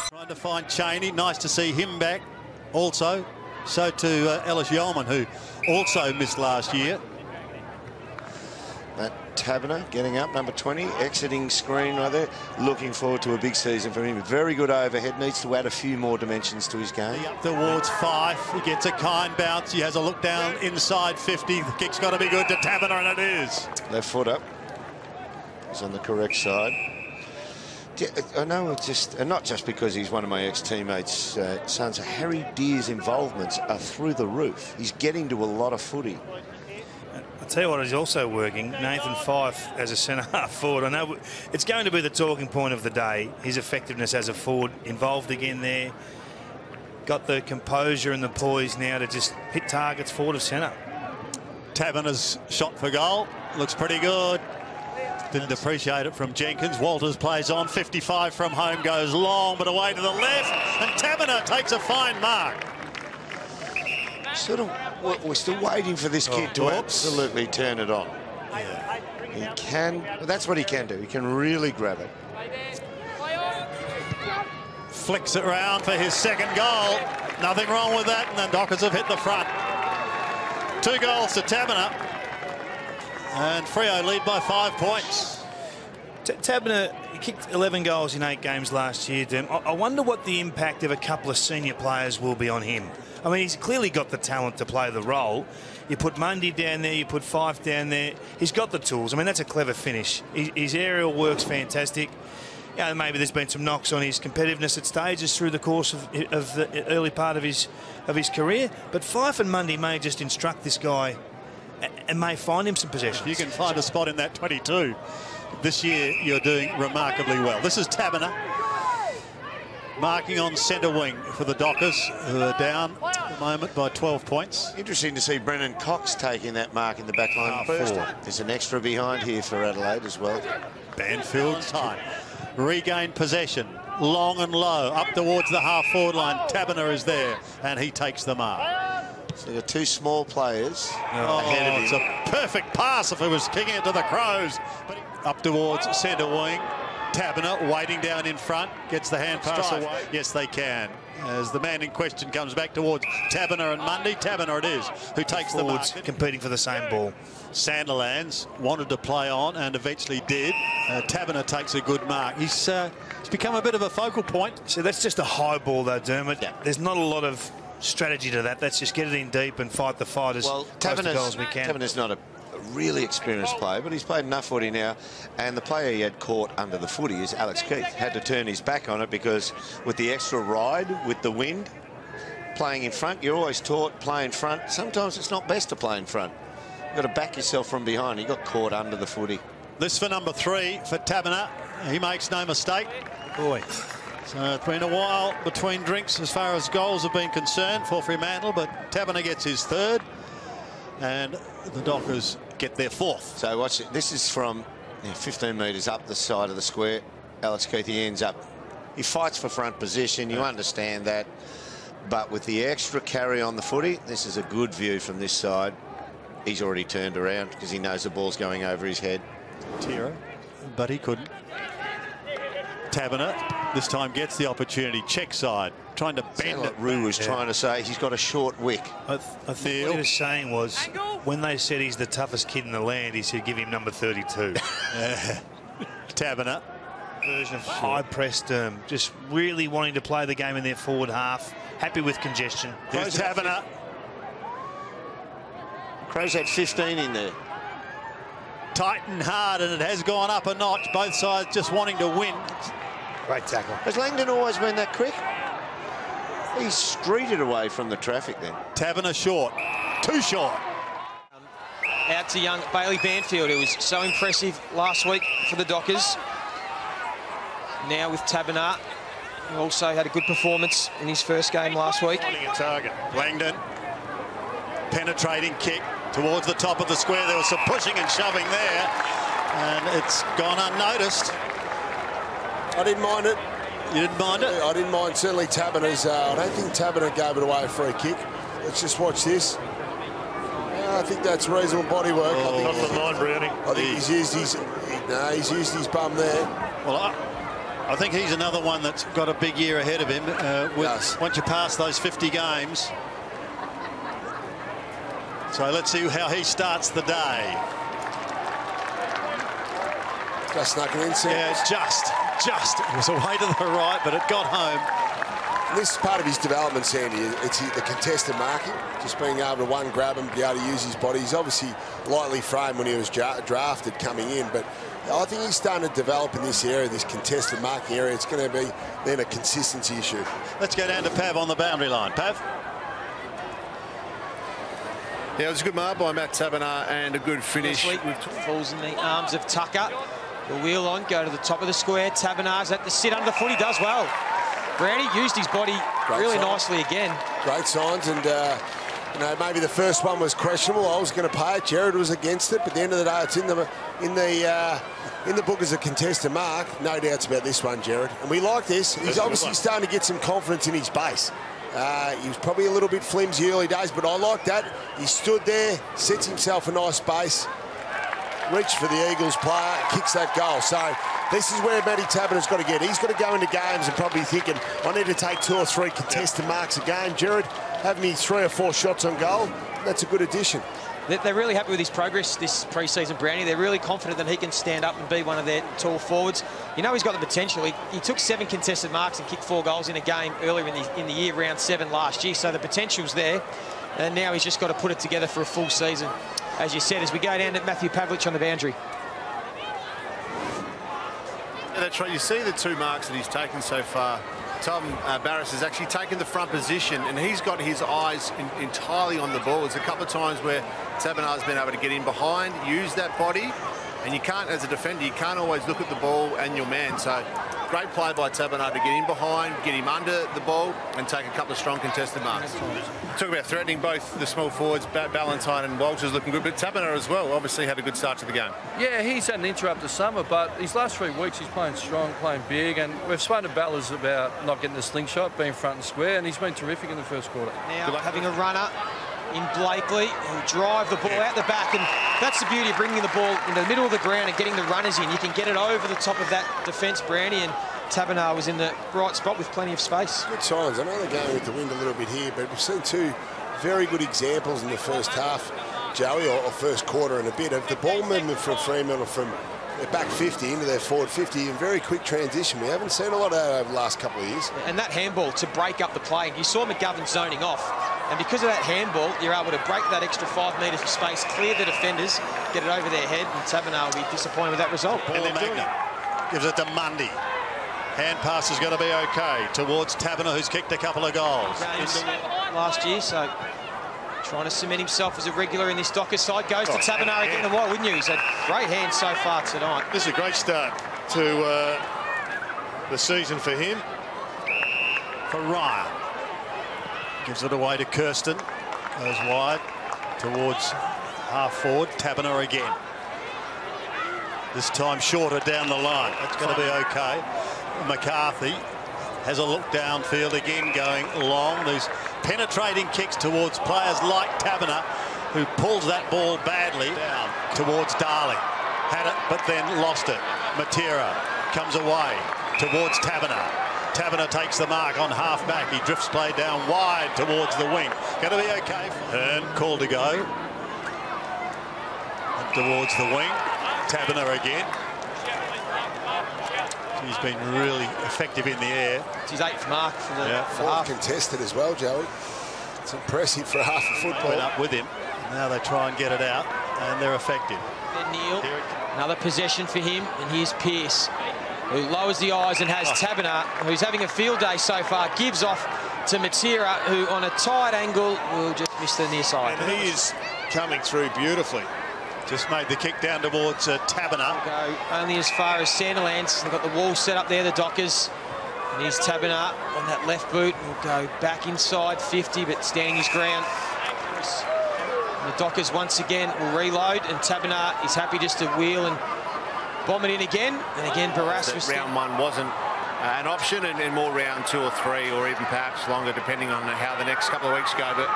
Trying to find Cheney. Nice to see him back also. So to Ellis Yeoman, who also missed last year. Matt Taberner getting up, number 20, exiting screen right there. Looking forward to a big season for him. Very good overhead, needs to add a few more dimensions to his game. Up towards Fife, he gets a kind bounce. He has a look down inside 50. The kick's got to be good to Taberner, and it is. Left foot up. He's on the correct side. I know it's just, and not just because he's one of my ex-teammates' sons. Harry Deer's involvements are through the roof. He's getting to a lot of footy. I'll tell you what, he's also working. Nathan Fife as a centre-half forward. I know it's going to be the talking point of the day, his effectiveness as a forward. Involved again there. Got the composure and the poise now to just hit targets forward of centre. Taberner's shot for goal. Looks pretty good. Didn't appreciate it from Jenkins. Walters plays on. 55 from home, goes long, but away to the left. And Taberner takes a fine mark. Sort of, we're still waiting for this kid to absolutely turn it on. Yeah. He can, that's what he can do. He can really grab it. Flicks it round for his second goal. Nothing wrong with that, and the Dockers have hit the front. 2 goals to Taberner. And Freo lead by 5 points. Taberner kicked 11 goals in 8 games last year. I wonder what the impact of a couple of senior players will be on him. I mean, he's clearly got the talent to play the role. You put Mundy down there, you put Fife down there. He's got the tools. I mean, that's a clever finish. His aerial work's fantastic. Yeah, maybe there's been some knocks on his competitiveness at stages through the course of the early part of his career. But Fife and Mundy may just instruct this guy and may find him some possessions. If you can find a spot in that 22, this year you're doing remarkably well. This is Taberner marking on centre wing for the Dockers, who are down at the moment by 12 points. Interesting to see Brennan Cox taking that mark in the back line first. There's an extra behind here for Adelaide as well. Banfield's time. Regain possession, long and low, up towards the half-forward line. Taberner is there, and he takes the mark. So you've got 2 small players ahead of him. It's a perfect pass if it was kicking it to the Crows. But up towards centre wing. Taberner waiting down in front, gets the hand pass away. Yes, they can. As the man in question comes back towards Taberner and Mundy. Taberner it is who takes the mark. Competing for the same ball. Sandilands wanted to play on and eventually did. Taberner takes a good mark. He's become a bit of a focal point. So that's just a high ball though, Dermot. Yeah. There's not a lot of strategy to that. Let's just get it in deep and fight the fight as close to goal as we can. Taberner's not a really experienced player, but he's played enough footy now, and the player he had caught under the footy is Alex Keith. Had to turn his back on it because with the extra ride, with the wind, playing in front, you're always taught play in front. Sometimes it's not best to play in front. You've got to back yourself from behind. He got caught under the footy. This for number 3 for Taberner. He makes no mistake. Boy. So it's been a while between drinks as far as goals have been concerned for Fremantle, but Taberner gets his 3rd, and the Dockers get their 4th. So watch it. This is from 15 metres up the side of the square. Alex Keith, he ends up, he fights for front position. You understand that. But with the extra carry on the footy, this is a good view from this side. He's already turned around because he knows the ball's going over his head. Tiro, but he couldn't. Taberner this time gets the opportunity. Check side, trying to bend it. Rue was trying to say he's got a short wick. I think what he was saying was when they said he's the toughest kid in the land, he said give him number 32. Taberner. Version of high press term, just really wanting to play the game in their forward half. Happy with congestion. There's Taberner. Crows had 15 in there. Tight and hard, and it has gone up a notch. Both sides just wanting to win. Great tackle. Has Langdon always been that quick? He streeted away from the traffic then. Taberner short. Too short. Out to young Bailey Banfield, who was so impressive last week for the Dockers. Now with Taberner, who also had a good performance in his first game last week. A target. Langdon. Penetrating kick towards the top of the square. There was some pushing and shoving there, and it's gone unnoticed. I didn't mind it. You didn't mind it? I didn't mind certainly Taberner's. I don't think Taberner gave it away for a kick. Let's just watch this. I think that's reasonable body work. Not for mine, Brownie. I think he's used his bum there. Well, I think he's another one that's got a big year ahead of him. Once you pass those 50 games. So let's see how he starts the day. Just snuck it in, Sam. Yeah, just. It was away to the right, but it got home. This is part of his development, Sandy. It's the contested marking, just being able to, one, grab him, be able to use his body. He's obviously lightly framed when he was drafted coming in, but I think he's starting to develop in this area, this contested marking area. It's going to be then a consistency issue. Let's go down to Pav on the boundary line. Pav? Yeah, it was a good mark by Matt Taberner and a good finish. Falls in the arms of Tucker. The wheel on, go to the top of the square. Taberner's at the sit under the foot. He does well. Brownie used his body really nicely again. Great signs, and you know, maybe the first one was questionable. I was going to pay it. Jared was against it, but at the end of the day, it's in the book as a contested mark. No doubts about this one, Jared. And we like this. He's obviously starting to get some confidence in his base. He was probably a little bit flimsy early days, but I like that. He stood there, sets himself a nice base, reached for the Eagles player, kicks that goal. So this is where Matty Taberner's got to get. He's got to go into games and probably thinking, I need to take 2 or 3 contested marks a game. Jared, have me 3 or 4 shots on goal. That's a good addition. They're really happy with his progress this pre-season, Brownie. They're really confident that he can stand up and be one of their tall forwards. You know he's got the potential. He took 7 contested marks and kicked 4 goals in a game earlier in the year, round 7 last year. So the potential's there. And now he's just got to put it together for a full season. As you said, as we go down to Matthew Pavlich on the boundary. Yeah, that's right. You see the 2 marks that he's taken so far. Tom Barras has actually taken the front position, and he's got his eyes entirely on the ball. There's a couple of times where Taberner's been able to get in behind, use that body, and you can't, as a defender, you can't always look at the ball and your man. So great play by Taberner to get in behind, get him under the ball, and take a couple of strong contested marks. Talk about threatening both the small forwards, Ballantyne and Walters looking good, but Taberner as well obviously had a good start to the game. Yeah, he's had an interrupted summer, but these last 3 weeks he's playing strong, playing big, and we've spoken to Ballers about not getting the slingshot, being front and square, and he's been terrific in the first quarter. Now having a runner in Blakely, who'll drive the ball out the back, and that's the beauty of bringing the ball into the middle of the ground and getting the runners in. You can get it over the top of that defence, Brownie, and Taberner was in the right spot with plenty of space. Good signs. I know they're going with the wind a little bit here, but we've seen 2 very good examples in the first half, Joey, or first quarter and a bit, of the ball movement from Fremantle from their back 50 into their forward 50 in very quick transition. We haven't seen a lot of that over the last couple of years. And that handball to break up the play, you saw McGovern zoning off, and because of that handball, you're able to break that extra 5 metres of space, clear the defenders, get it over their head, and Taberner will be disappointed with that result. And then Magna gives it to Mundy. Hand pass is going to be okay towards Taberner, who's kicked a couple of goals. Last year, so trying to cement himself as a regular in this Dockers side. Goes to Taberner again, and why wouldn't you? He's had great hands so far tonight. This is a great start to the season for him. For Ryan. Gives it away to Kirsten. Goes wide towards half forward. Taberner again. This time shorter down the line. That's going to be okay. McCarthy has a look downfield again, going long. These penetrating kicks towards players like Taberner, who pulls that ball badly down towards Darling. Had it, but then lost it. Matera comes away towards Taberner. Taberner takes the mark on half-back. He drifts play down wide towards the wing. Going to be okay. Hearn called to go. Up towards the wing. Taberner again. He's been really effective in the air. It's his 8th mark for the half. Contested as well, Joey. It's impressive for half a football. Went up with him. Now they try and get it out, and they're effective. Then Neil, another possession for him, and here's Pearce, who lowers the eyes and has Taberner, who's having a field day so far, gives off to Matera, who on a tight angle will just miss the near side. And he is coming through beautifully. Just made the kick down towards Taberner. Go only as far as Sandilands. They've got the wall set up there, the Dockers. And here's Taberner on that left boot. Will go back inside 50, but standing his ground. And the Dockers once again will reload, and Taberner is happy just to wheel and bomb it in again. And again, Barras was... Round 1 wasn't an option, and more round 2 or 3, or even perhaps longer, depending on how the next couple of weeks go. But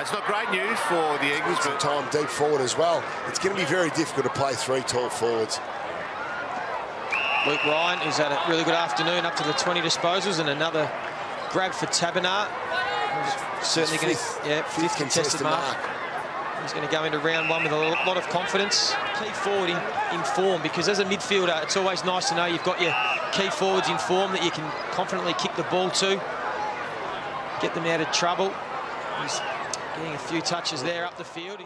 it's not great news for the Eagles. But time deep forward as well. It's going to be very difficult to play 3 tall forwards. Luke Ryan, who's had a really good afternoon, up to the 20 disposals, and another grab for Taberner. Certainly going to, fifth contested mark. He's going to go into round one with a lot of confidence. Key forward in form, because as a midfielder, it's always nice to know you've got your key forwards in form that you can confidently kick the ball to, get them out of trouble. He's getting a few touches there up the field.